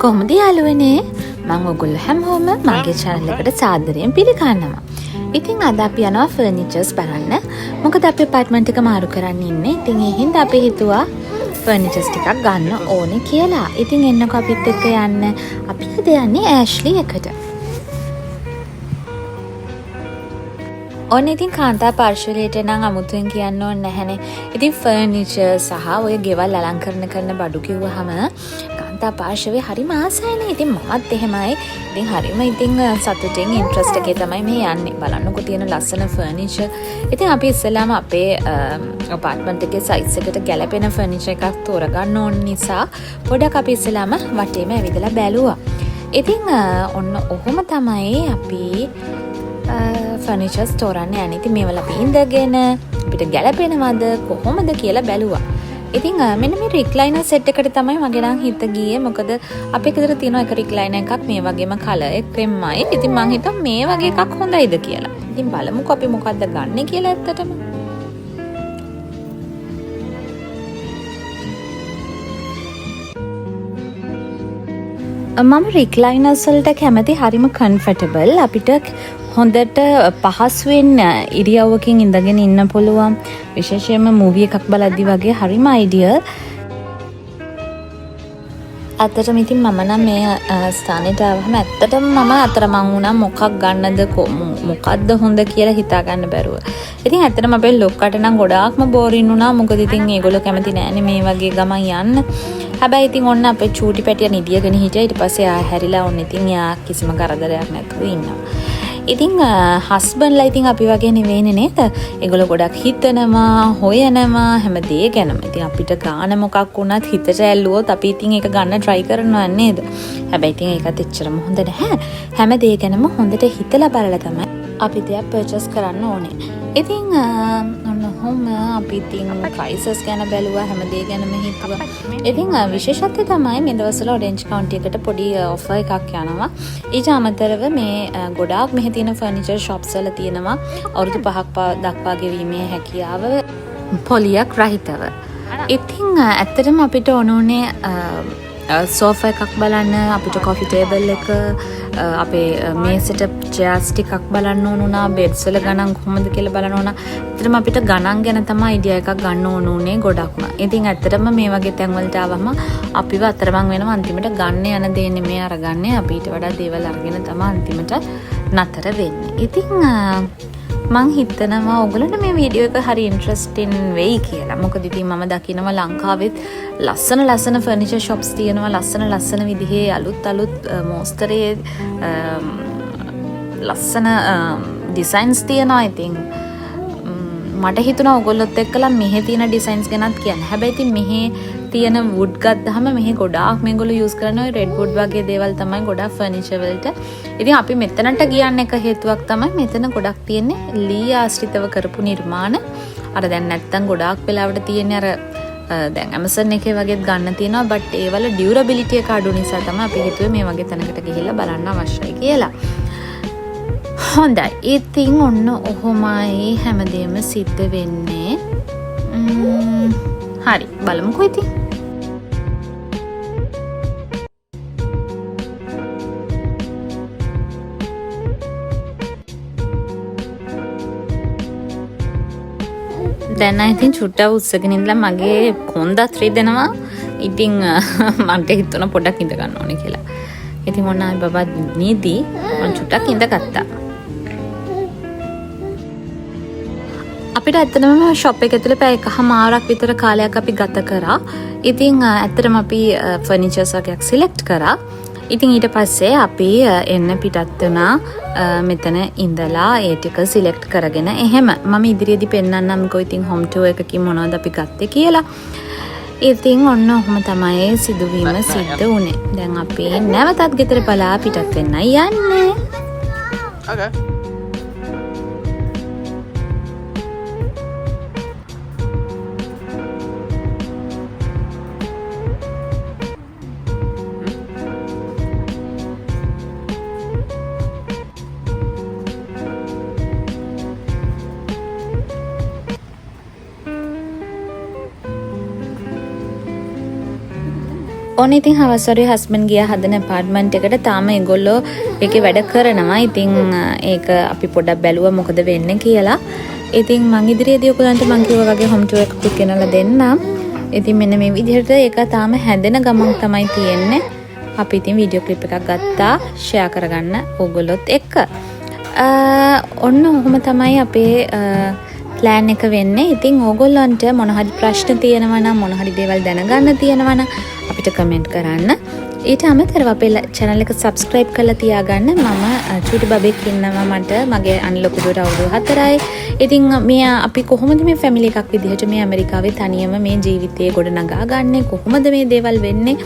කොහොමද යාළුවනේ? මම ඔයගොල්ලෝ හැමෝම මගේ channel එකට සාදරයෙන් පිළිගන්නවා. ඉතින් අද අපි යනවා ෆර්නිචර්ස් බලන්න. මොකද අපි apartment එක මාරු කරන්න ඉන්නේ. ඉතින් ඒ හින්දා අපි හිතුවා ෆර්නිචර්ස් ටිකක් ගන්න ඕනේ කියලා. ඉතින් එන්නකෝ අපිත් එක්ක යන්න. අපි අද යන්නේ ඇෂ්ලි එකට. ඔන්න ඉතින් කාන්තා පාර්ශවයට නම් අමුතුවෙන් කියන්න ඕනේ නැහැනේ. ඉතින් ෆර්නිචර් සහ ඔය ගෙවල් අලංකරණ කරන බඩු කිව්වහම කාන්තා පාර්ශවයේ හරිම ආසයිනේ. ඉතින් මමත් එහෙමයි. ඉතින් හරිම සතුටින් ඉන්ට්‍රස්ට් එකේ තමයි මේ යන්නේ. බලන්නකෝ තියෙන ලස්සන ෆර්නිචර්. ඉතින් අපි ඉස්සෙල්ලාම අපේ apartment එකේ size එකට ගැලපෙන ෆර්නිචර් එකක් තෝරගන්න ඕන නිසා පොඩක් අපි ඉස්සෙල්ලාම වටේම ඇවිදලා බැලුවා. ඉතින් ඔන්න ඔහොම තමයි අපි ෆර්නිචර්ස් තෝරන්න යන්නේ. ඉතින් මේවල අපි ඉඳගෙන අපිට ගැලපෙනවද කොහොමද කියලා බැලුවා. ඉතින් මෙන්න මේ රික්ලයිනර් සෙට් එකට තමයි මගේ නම් හිත ගියේ. මොකද අපේ ගෙදර තියෙන එක රික්ලයිනර් එකක් මේ වගේම කලර් එකෙන්මයි. ඉතින් මං හිතුවා මේ වගේ එකක් හොඳයිද කියලා. ඉතින් බලමුකෝ අපි මොකද්ද ගන්නෙ කියලා ඇත්තටම. මම රික්ලයිනර්ස් වලට කැමති. හරිම කම්ෆර්ටබල්. අපිට හොඳට පහසුවෙන් ඉරියව්වකින් ඉඳගෙන ඉන්න පුළුවන්. විශේෂයෙන්ම මූවි එකක් බලද්දි වගේ හරිම අයිඩියල්. ඇත්තටම ඉතින් මම නම් මේ ස්ථානෙට ආවම ඇත්තටම මම අතරමං වුණා මොකක් ගන්නද මොකක්ද හොඳ කියලා හිතා ගන්න බැරුව. ඉතින් ඇත්තටම අපේ ලොක්කට නම් ගොඩාක්ම බෝරින් වුණා. මොකද ඉතින් ඒගොල්ලෝ කැමති නෑනේ මේ වගේ ගමන් යන්න. හැබැයි ඉතින් ඔන්න අපේ චූටි පැටියා නිදියගෙන හිටියා. ඊට පස්සේ ආ හැරිලා ඔන්න ඉතින් යා කිසිම කරදරයක් නැතුව ඉන්නවා. ඉතින් හස්බන්ඩ්ලා ඉතින් අපි වගේ නෙවෙයිනේ නේද? ඒගොල්ලෝ ගොඩක් හිතනවා, හොයනවා හැම දේ ගැනම. ඉතින් අපිට ගාන මොකක් වුණත් හිතට ඇල්ලුවොත් අපි ඉතින් ඒක ගන්න try කරනවා නේද? හැබැයි ඉතින් ඒකත් එච්චරම හොඳ නැහැ. හැම දේ ගැනම හොඳට හිතලා බලලා තමයි අපි දෙයක් purchase කරන්න ඕනේ. ඉතින් ඔන්න ඔහොම අපි ඉතින් prices ගැන බැලුවා, හැම දේ ගැනම හිතුවා. ඉතින් විශේෂත්වය තමයි මේ දවස්වල Orange County එකට පොඩි offer එකක් යනවා. ඊට අමතරව මේ ගොඩාක් මෙහි තියෙන furniture shops වල තියෙනවා අවුරුදු 5ක් දක්වා ගෙවීමේ හැකියාව පොලියක් රහිතව. ඉතින් ඇත්තටම අපිට ඕනේ සෝෆා එකක් බලන්න, අපිට coffee table එක, අපේ මේසෙට chairs ටිකක් බලන්න ඕන උනා, beds වල ගණන් කොහොමද කියලා බලන්න ඕන. ඇත්තටම අපිට ගණන් ගැන තමයි idea එකක් ගන්න ඕන උනේ ගොඩක්ම. ඉතින් ඇත්තටම මේ වගේ තැන් වලට ආවම අපිව අතරමං වෙනවා. අන්තිමට ගන්න යන දේ නෙමෙයි අරගන්නේ. අපිට වඩා දේවල් අරගෙන තමයි අන්තිමට නතර වෙන්නේ. ඉතින් මං හිතනවා ඔයගොල්ලන්ට මේ වීඩියෝ එක හරි ඉන්ට්‍රස්ටිං වෙයි කියලා. මොකද ඉතින් මම දකිනවා ලංකාවෙත් ලස්සන ෆර්නිචර් shops තියෙනවා. ලස්සන විදිහේ අලුත් මෝස්තරයේ ලස්සන ඩිසයින්ස් තියෙනවා. ඉතින් මට හිතුණා ඔයගොල්ලොත් එක්කලා මෙහි තියෙන ඩිසයින්ස් ගැනත් කියන්න. හැබැයි ඉතින් මෙහි තියෙන wood ගත්තාම මෙහි ගොඩාක් මේගොල්ලෝ use කරන ඔය red wood වගේ දේවල් තමයි ගොඩාක් ෆර්නිචර් වලට. ඉතින් අපි මෙතනට ගියන්න එක හේතුවක් තමයි මෙතන ගොඩක් තියෙන්නේ ලී ආශ්‍රිතව කරපු නිර්මාණ. අර දැන් නැත්තම් ගොඩාක් වෙලාවට තියෙන්නේ අර දැන් Amazon එකේ වගේත් ගන්න තියෙනවා. බට් ඒවල ඩියුරබිලිටි එක අඩු නිසා තමයි අපි හිතුවේ මේ වගේ තැනකට ගිහිල්ලා බලන්න අවශ්‍යයි කියලා. හොඳයි. ඉතින් ඔන්න ඔහොමයි හැමදේම සිද්ධ වෙන්නේ. හරි බලමුකෝ ඉතින්. දැන් ඉතින් චුට්ටව උස්සගෙන ඉඳලා මගේ කොන්දත් රිදෙනවා. ඉතින් මට හිතුණා පොඩ්ඩක් ඉඳ ගන්න ඕනේ කියලා. ඉතින් ඔන්න ආයි බබා නිදි මම චුට්ටක් ඉඳගත්තා. අපිට ඇත්තටම ෂොප් එක ඇතුලේ පැය එකමාරක් විතර කාලයක් අපි ගත කරා. ඉතින් ඇත්තටම අපි ෆර්නිචර්ස් වගේක් සිලෙක්ට් කරා. ඉතින් ඊට පස්සේ අපි එන්න පිටත් වුණා. මෙතන ඉඳලා ඒ ටික සිලෙක්ට් කරගෙන එහෙම මම ඉදිරියේදී පෙන්නන්නම්කෝ ඉතින් හෝම් ටුවර් එකකින් මොනවද අපි ගත්තේ කියලා. ඉතින් ඔන්න ඔහොම තමයි සිදුවීම සිද්ධ වුණේ. දැන් අපි නැවතත් ගෙදර බලා පිටත් වෙන්නයි යන්නේ. Okay. ඕනේ ඉතින් හවස්වරුවේ හස්බන්ඩ් ගියා හදන ඇපාර්ට්මන්ට් එකට. තාම ඒගොල්ලෝ ඒකේ වැඩ කරනවා. ඉතින් ඒක අපි පොඩ්ඩක් බැලුවා මොකද වෙන්නේ කියලා. ඉතින් මං ඉදිරියේදී ඔයගලන්ට මං කිව්වා වගේ හෝම් ටුවර් එකකුත් ගෙනල්ලා දෙන්නම්. ඉතින් මෙන්න මේ විදිහට ඒක තාම හැදෙන ගමන් තමයි තියෙන්නේ. අපි ඉතින් වීඩියෝ ක්ලිප් එකක් ගත්තා ෂෙයා කරගන්න ඕගොල්ලොත් එක්ක. ඔන්න ඔහොම තමයි අපේ ප්ලෑන් එක වෙන්නේ. ඉතින් ඕගොල්ලන්ට මොන හරි ප්‍රශ්න තියෙනවා නම් මොන හරි දේවල් දැනගන්න තියෙනවා නම් අපිට කමෙන්ට් කරන්න. ඊට අමතරව අපේ channel එක subscribe කරලා තියාගන්න. මම චූටි බබෙක් ඉන්නවා මට. මගේ අනිලොකු දුර අවුරුදු 4යි. ඉතින් මේ අපි කොහොමද මේ ෆැමිලි එකක් විදිහට මේ ඇමරිකාවේ තනියම මේ ජීවිතේ ගොඩ නගා ගන්නේ? කොහොමද මේ දේවල් වෙන්නේ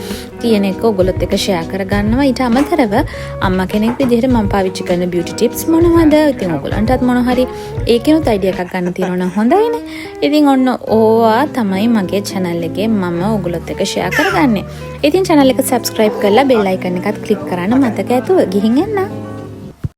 කියන එක ඔයගොල්ලොත් එක්ක share කරගන්නවා. ඊට අමතරව අම්මා කෙනෙක් විදිහට මම පාවිච්චි කරන beauty tips මොනවද? ඉතින් ඔයගොල්ලන්ටත් මොන හරි ඒකෙනුත් idea එකක් ගන්න තියෙනවා නම් හොඳයිනේ. ඉතින් ඔන්න ඕවා තමයි මගේ channel එකේ මම ඔයගොල්ලොත් එක්ක share කරගන්නේ. ඉතින් channel එක subscribe කරලා bell icon එකත් click කරන්න මතක ඇතුව ගිහින් එන්න.